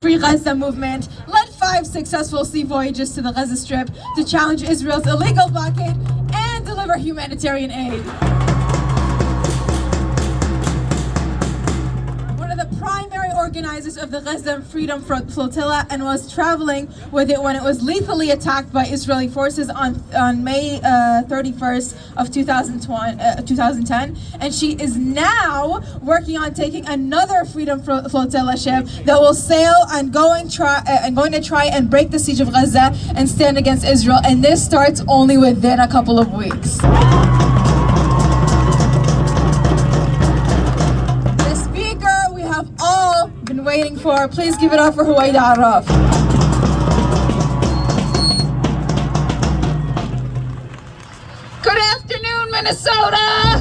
Free Gaza movement led 5 successful sea voyages to the Gaza Strip to challenge Israel's illegal blockade and deliver humanitarian aid. One of the primary organizers of the Gaza Freedom Flotilla and was traveling with it when it was lethally attacked by Israeli forces on May 31st of 2010, and she is now working on taking another Freedom Flotilla ship that will sail and going to try and break the siege of Gaza and stand against Israel, and this starts only within a couple of weeks. All been waiting for. Please give it up for Huwaida Araf. Good afternoon, Minnesota.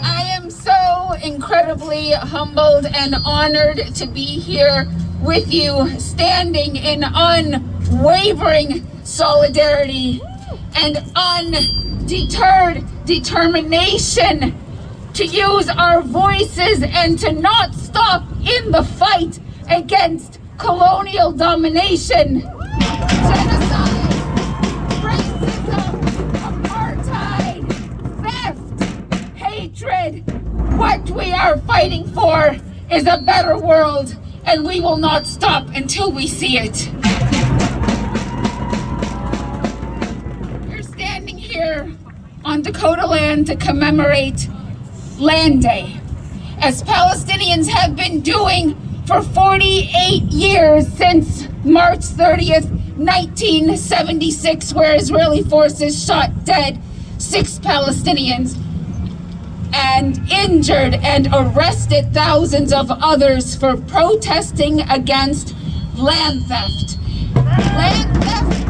I am so incredibly humbled and honored to be here with you, standing in unwavering solidarity and undeterred determination to use our voices and to not stop in the fight against colonial domination, genocide, racism, apartheid, theft, hatred. What we are fighting for is a better world, and we will not stop until we see it. We're standing here on Dakota land to commemorate Land Day, as Palestinians have been doing for 48 years since March 30th, 1976, where Israeli forces shot dead 6 Palestinians and injured and arrested thousands of others for protesting against land theft. Land theft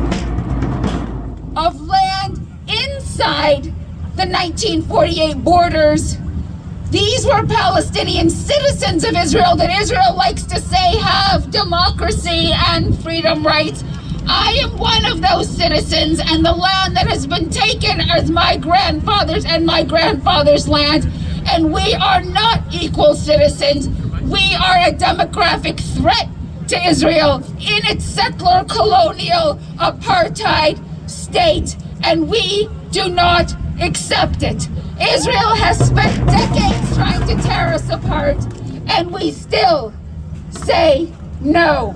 of land inside the 1948 borders. These were Palestinian citizens of Israel that Israel likes to say have democracy and freedom rights. I am one of those citizens, and the land that has been taken is my grandfather's and my grandfather's land, and we are not equal citizens. We are a demographic threat to Israel in its settler, colonial, apartheid state, and we do not accept it. Israel has spent decades trying to tear us apart, and we still say no.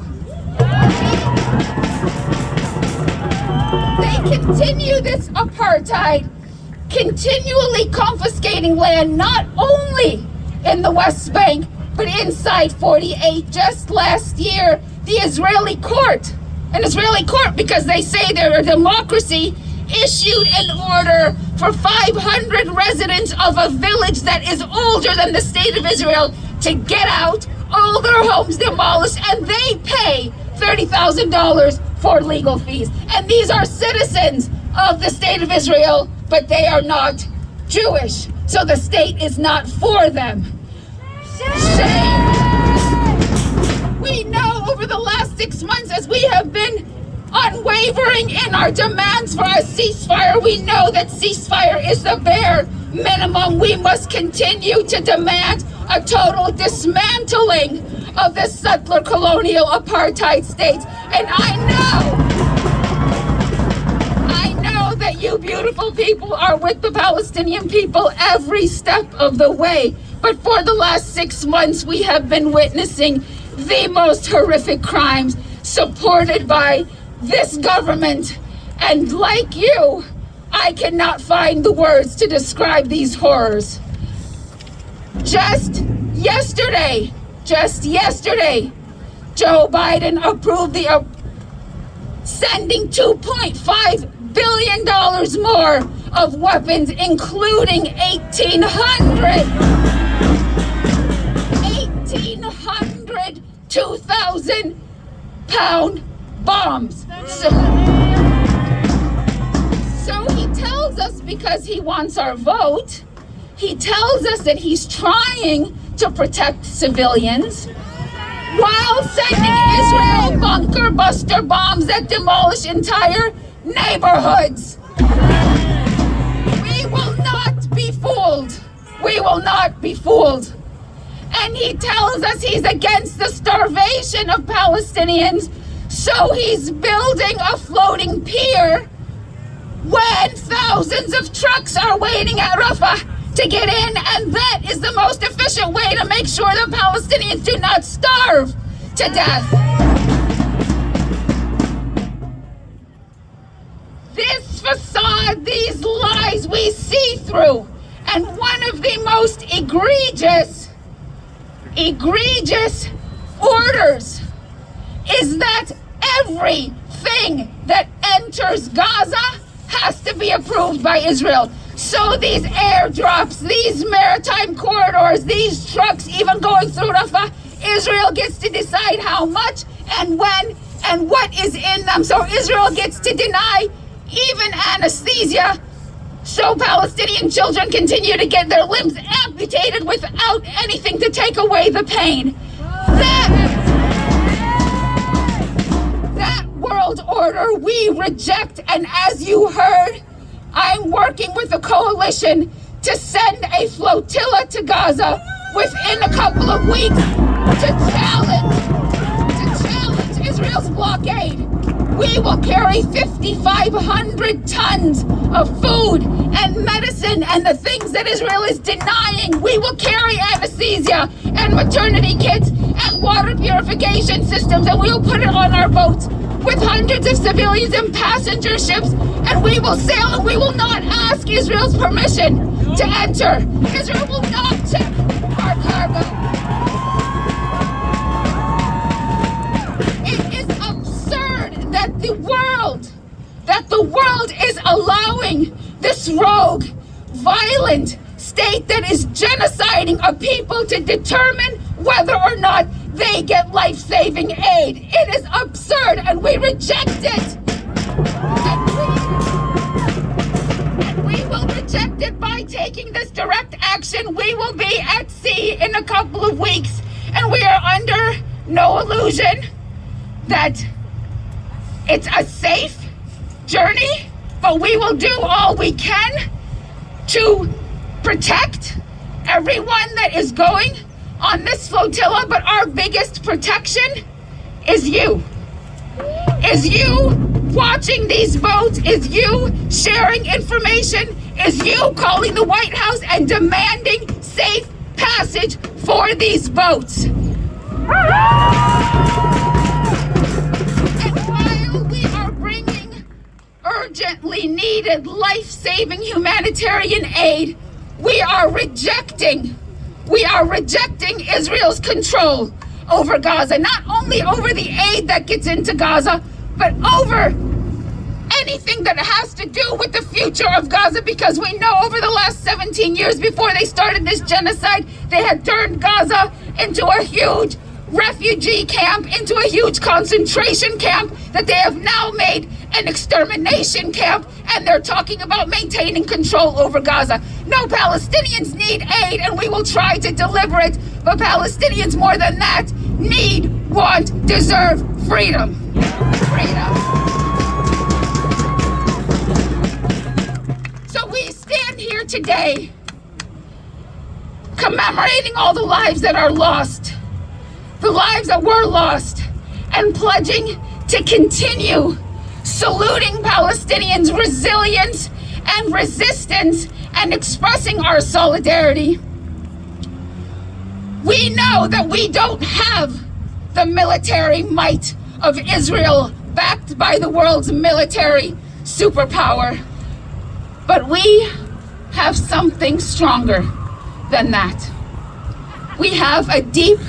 They continue this apartheid, continually confiscating land not only in the West Bank, but inside 48. Just last year, the Israeli court, because they say they're a democracy, issued an order for 500 residents of a village that is older than the state of Israel to get out, all their homes demolished, and they pay $30,000 for legal fees. And these are citizens of the state of Israel, but they are not Jewish, so the state is not for them. Shame! We know over the last 6 months, as we have been unwavering in our demands for a ceasefire, we know that ceasefire is the bare minimum. We must continue to demand a total dismantling of this settler colonial apartheid state. And I know that you beautiful people are with the Palestinian people every step of the way. But for the last 6 months, we have been witnessing the most horrific crimes supported by this government, and like you, I cannot find the words to describe these horrors. Just yesterday, Joe Biden approved the sending $2.5 billion more of weapons, including 1,800 2,000-pound bombs. So he tells us, because he wants our vote, he tells us that he's trying to protect civilians while sending Israel bunker buster bombs that demolish entire neighborhoods. We will not be fooled. We will not be fooled. and he tells us he's against the starvation of Palestinians, so he's building a floating pier when thousands of trucks are waiting at Rafah to get in, and that is the most efficient way to make sure that Palestinians do not starve to death. This facade, these lies we see through, and one of the most egregious orders is that everything that enters Gaza has to be approved by Israel. So these airdrops, these maritime corridors, these trucks even going through Rafah, Israel gets to decide how much and when and what is in them. So Israel gets to deny even anesthesia, so Palestinian children continue to get their limbs amputated without anything to take away the pain. That world order we reject, and as you heard, I'm working with a coalition to send a flotilla to Gaza within a couple of weeks to challenge Israel's blockade. We will carry 5,500 tons of food and medicine and the things that Israel is denying. We will carry anesthesia and maternity kits and water purification systems, and we will put it on our boats with hundreds of civilians and passenger ships, and we will sail, and we will not ask Israel's permission to enter. Israel will not check our cargo. It is absurd that the world is allowing this rogue, violent state that is genociding a people to determine whether or not they get life-saving aid. It is absurd, and we reject it. And we will reject it by taking this direct action. We will be at sea in a couple of weeks, and we are under no illusion that it's a safe journey, but we will do all we can to protect everyone that is going on this flotilla. But our biggest protection is you. Is you watching these boats, is you sharing information, is you calling the White House and demanding safe passage for these boats. And while we are bringing urgently needed life-saving humanitarian aid, we are rejecting Israel's control over Gaza, not only over the aid that gets into Gaza, but over anything that has to do with the future of Gaza, because we know over the last 17 years before they started this genocide, they had turned Gaza into a huge refugee camp, into a huge concentration camp that they have now made an extermination camp, and they're talking about maintaining control over Gaza. No, Palestinians need aid, and we will try to deliver it, but Palestinians, more than that, need, want, deserve freedom. Freedom. So we stand here today commemorating all the lives that are lost, the lives that were lost, and pledging to continue saluting Palestinians' resilience and resistance and expressing our solidarity. We know that we don't have the military might of Israel backed by the world's military superpower, but we have something stronger than that. We have a deep,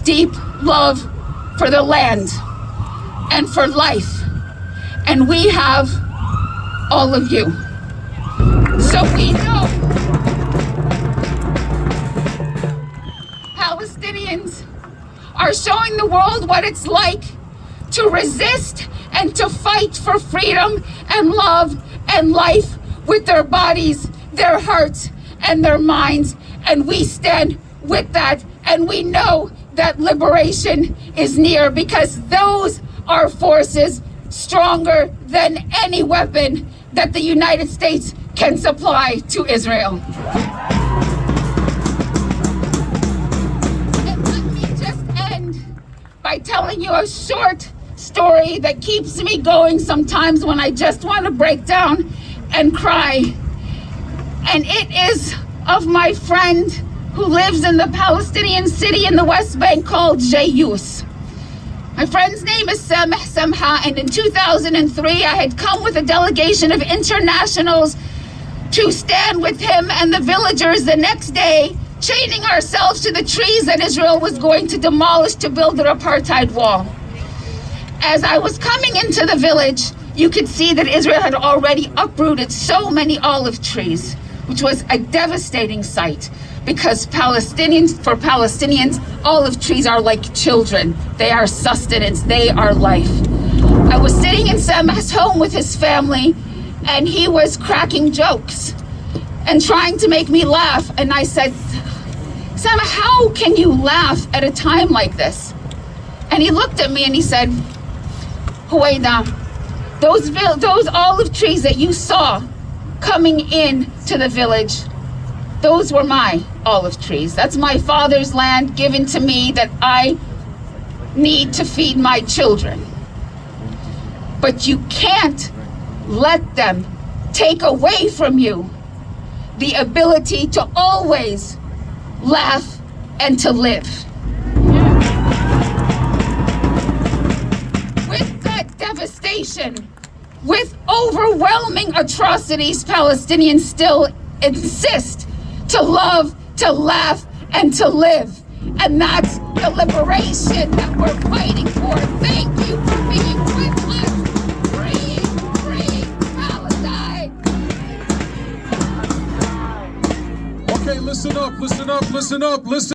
deep love for the land and for life, and we have all of you. So we know Palestinians are showing the world what it's like to resist and to fight for freedom and love and life with their bodies, their hearts, and their minds. And we stand with that, and we know that liberation is near, because those are forces stronger than any weapon that the United States can supply to Israel. end by telling you a short story that keeps me going sometimes when I just want to break down and cry. And it is of my friend who lives in the Palestinian city in the West Bank called Jayus. My friend's name is Samha, and in 2003 I had come with a delegation of internationals to stand with him and the villagers the next day, chaining ourselves to the trees that Israel was going to demolish to build their apartheid wall. As I was coming into the village, you could see that Israel had already uprooted so many olive trees, which was a devastating sight, because for Palestinians, olive trees are like children. They are sustenance, they are life. I was sitting in Samah's home with his family, and he was cracking jokes and trying to make me laugh. And I said, Samah, how can you laugh at a time like this? And he looked at me and he said, Huwaida, those olive trees that you saw coming in to the village, those were my olive trees. That's my father's land given to me that I need to feed my children. But you can't let them take away from you the ability to always laugh and to live. With that devastation, with overwhelming atrocities, Palestinians still insist to love, to laugh, and to live. And that's the liberation that we're fighting for. Thank you for being with us. Free Palestine. Okay, listen up, listen up, listen up, listen.